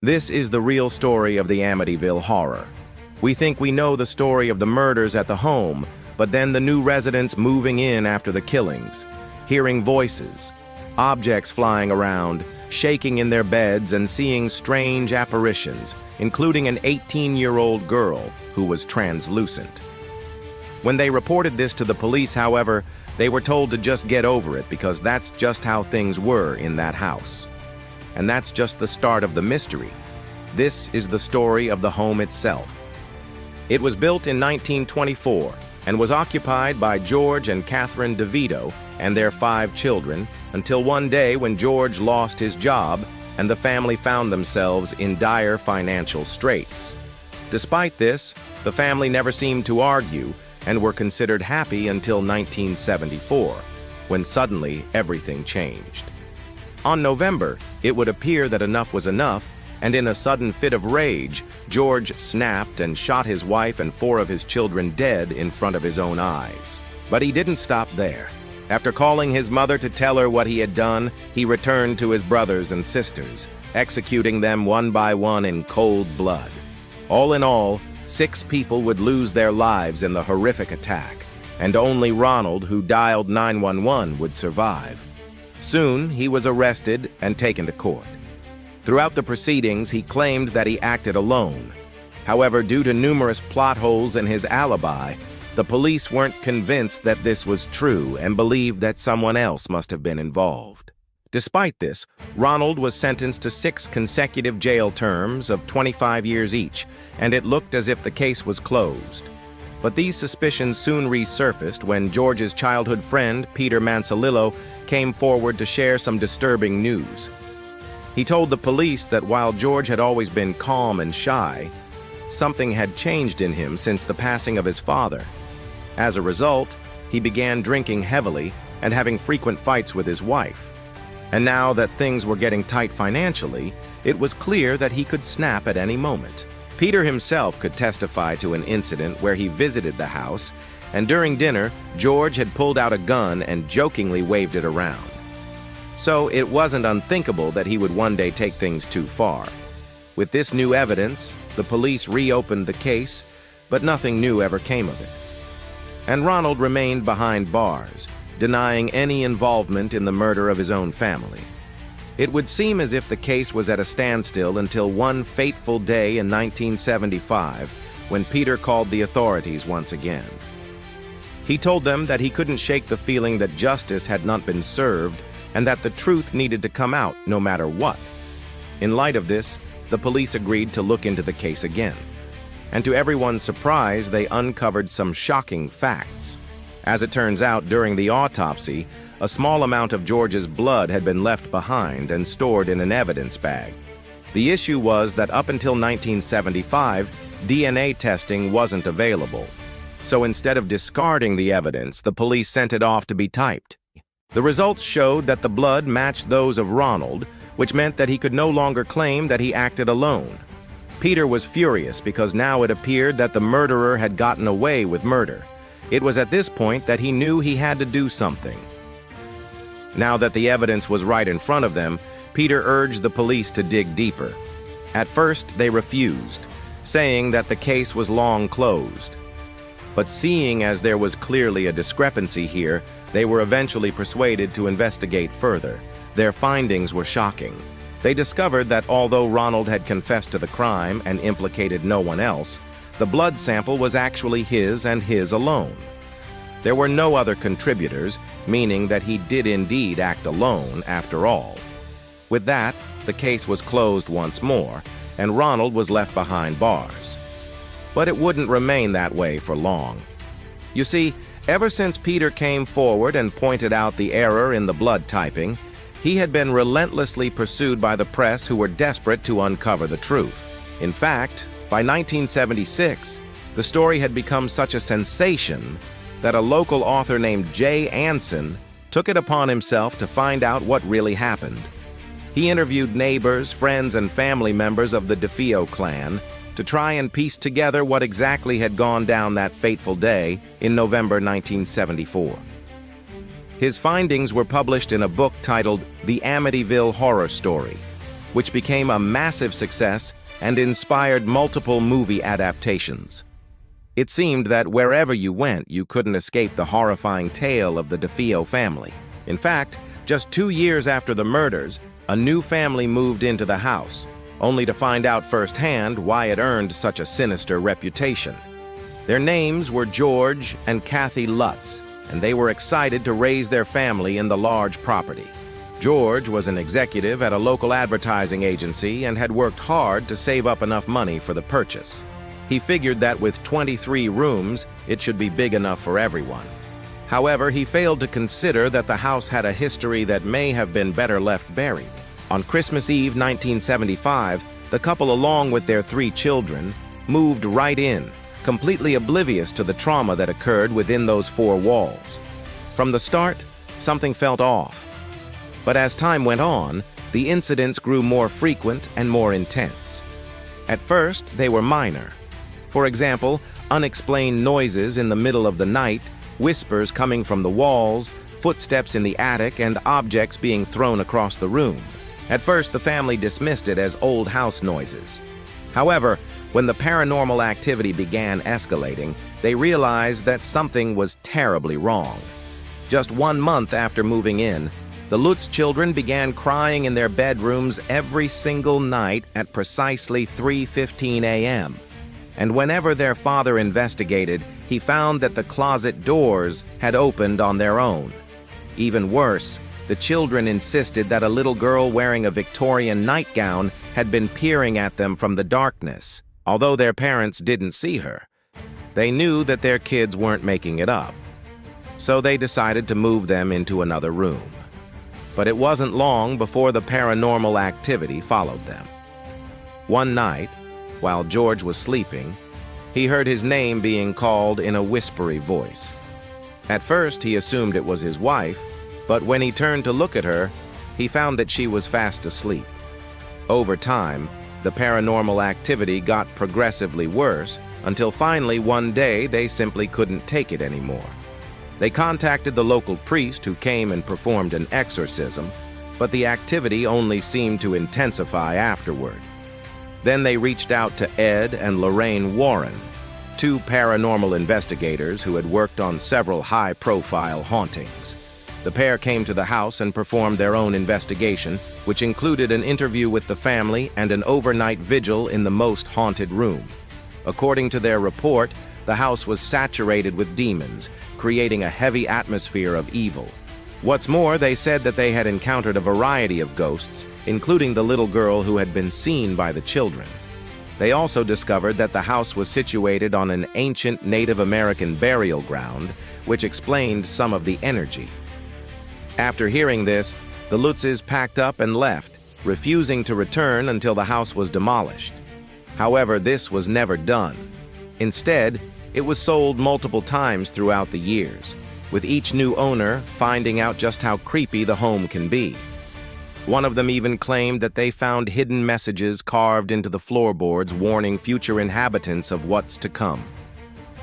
This is the real story of the Amityville Horror. We think we know the story of the murders at the home, but then the new residents moving in after the killings, hearing voices, objects flying around, shaking in their beds, and seeing strange apparitions, including an 18-year-old girl who was translucent. When they reported this to the police, however, they were told to just get over it because that's just how things were in that house. And that's just the start of the mystery. This is the story of the home itself. It was built in 1924 and was occupied by George and Catherine DeVito and their 5 children until one day when George lost his job and the family found themselves in dire financial straits. Despite this, the family never seemed to argue and were considered happy until 1974, when suddenly everything changed. On November, it would appear that enough was enough, and in a sudden fit of rage, George snapped and shot his wife and 4 of his children dead in front of his own eyes. But he didn't stop there. After calling his mother to tell her what he had done, he returned to his brothers and sisters, executing them one by one in cold blood. All in all, 6 people would lose their lives in the horrific attack, and only Ronald, who dialed 911, would survive. Soon, he was arrested and taken to court. Throughout the proceedings, he claimed that he acted alone. However, due to numerous plot holes in his alibi, the police weren't convinced that this was true and believed that someone else must have been involved. Despite this, Ronald was sentenced to 6 consecutive jail terms of 25 years each, and it looked as if the case was closed. But these suspicions soon resurfaced when George's childhood friend, Peter Mansalillo, came forward to share some disturbing news. He told the police that while George had always been calm and shy, something had changed in him since the passing of his father. As a result, he began drinking heavily and having frequent fights with his wife. And now that things were getting tight financially, it was clear that he could snap at any moment. Peter himself could testify to an incident where he visited the house, and during dinner, George had pulled out a gun and jokingly waved it around. So it wasn't unthinkable that he would one day take things too far. With this new evidence, the police reopened the case, but nothing new ever came of it. And Ronald remained behind bars, denying any involvement in the murder of his own family. It would seem as if the case was at a standstill until one fateful day in 1975, when Peter called the authorities once again. He told them that he couldn't shake the feeling that justice had not been served and that the truth needed to come out no matter what. In light of this, the police agreed to look into the case again. And to everyone's surprise, they uncovered some shocking facts. As it turns out, during the autopsy, a small amount of George's blood had been left behind and stored in an evidence bag. The issue was that up until 1975, DNA testing wasn't available. So instead of discarding the evidence, the police sent it off to be typed. The results showed that the blood matched those of Ronald, which meant that he could no longer claim that he acted alone. Peter was furious because now it appeared that the murderer had gotten away with murder. It was at this point that he knew he had to do something. Now that the evidence was right in front of them, Peter urged the police to dig deeper. At first, they refused, saying that the case was long closed. But seeing as there was clearly a discrepancy here, they were eventually persuaded to investigate further. Their findings were shocking. They discovered that although Ronald had confessed to the crime and implicated no one else, the blood sample was actually his and his alone. There were no other contributors, meaning that he did indeed act alone after all. With that, the case was closed once more, and Ronald was left behind bars. But it wouldn't remain that way for long. You see, ever since Peter came forward and pointed out the error in the blood typing, he had been relentlessly pursued by the press who were desperate to uncover the truth. In fact, by 1976, the story had become such a sensation that a local author named Jay Anson took it upon himself to find out what really happened. He interviewed neighbors, friends, and family members of the DeFeo clan to try and piece together what exactly had gone down that fateful day in November 1974. His findings were published in a book titled The Amityville Horror Story. which became a massive success and inspired multiple movie adaptations. It seemed that wherever you went, you couldn't escape the horrifying tale of the DeFeo family. In fact, just 2 years after the murders, a new family moved into the house, only to find out firsthand why it earned such a sinister reputation. Their names were George and Kathy Lutz, and they were excited to raise their family in the large property. George was an executive at a local advertising agency and had worked hard to save up enough money for the purchase. He figured that with 23 rooms, it should be big enough for everyone. However, he failed to consider that the house had a history that may have been better left buried. On Christmas Eve 1975, the couple, along with their 3 children, moved right in, completely oblivious to the trauma that occurred within those 4 walls. From the start, something felt off. But as time went on, the incidents grew more frequent and more intense. At first, they were minor. For example, unexplained noises in the middle of the night, whispers coming from the walls, footsteps in the attic, and objects being thrown across the room. At first, the family dismissed it as old house noises. However, when the paranormal activity began escalating, they realized that something was terribly wrong. Just 1 month after moving in, the Lutz children began crying in their bedrooms every single night at precisely 3:15 a.m. And whenever their father investigated, he found that the closet doors had opened on their own. Even worse, the children insisted that a little girl wearing a Victorian nightgown had been peering at them from the darkness, although their parents didn't see her. They knew that their kids weren't making it up, so they decided to move them into another room. But it wasn't long before the paranormal activity followed them. One night, while George was sleeping, he heard his name being called in a whispery voice. At first, he assumed it was his wife, but when he turned to look at her, he found that she was fast asleep. Over time, the paranormal activity got progressively worse until finally one day they simply couldn't take it anymore. They contacted the local priest who came and performed an exorcism, but the activity only seemed to intensify afterward. Then they reached out to Ed and Lorraine Warren, 2 paranormal investigators who had worked on several high-profile hauntings. The pair came to the house and performed their own investigation, which included an interview with the family and an overnight vigil in the most haunted room. According to their report, the house was saturated with demons, creating a heavy atmosphere of evil. What's more, they said that they had encountered a variety of ghosts, including the little girl who had been seen by the children. They also discovered that the house was situated on an ancient Native American burial ground, which explained some of the energy. After hearing this, the Lutzes packed up and left, refusing to return until the house was demolished. However, this was never done. Instead, it was sold multiple times throughout the years, with each new owner finding out just how creepy the home can be. One of them even claimed that they found hidden messages carved into the floorboards warning future inhabitants of what's to come.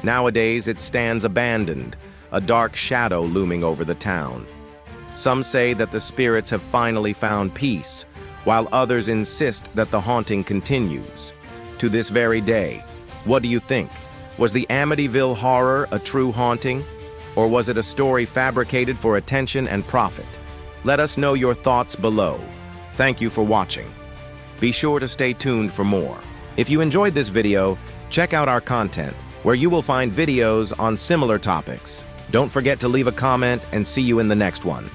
Nowadays, it stands abandoned, a dark shadow looming over the town. Some say that the spirits have finally found peace, while others insist that the haunting continues. To this very day, what do you think? Was the Amityville Horror a true haunting? Or was it a story fabricated for attention and profit? Let us know your thoughts below. Thank you for watching. Be sure to stay tuned for more. If you enjoyed this video, check out our content, where you will find videos on similar topics. Don't forget to leave a comment and see you in the next one.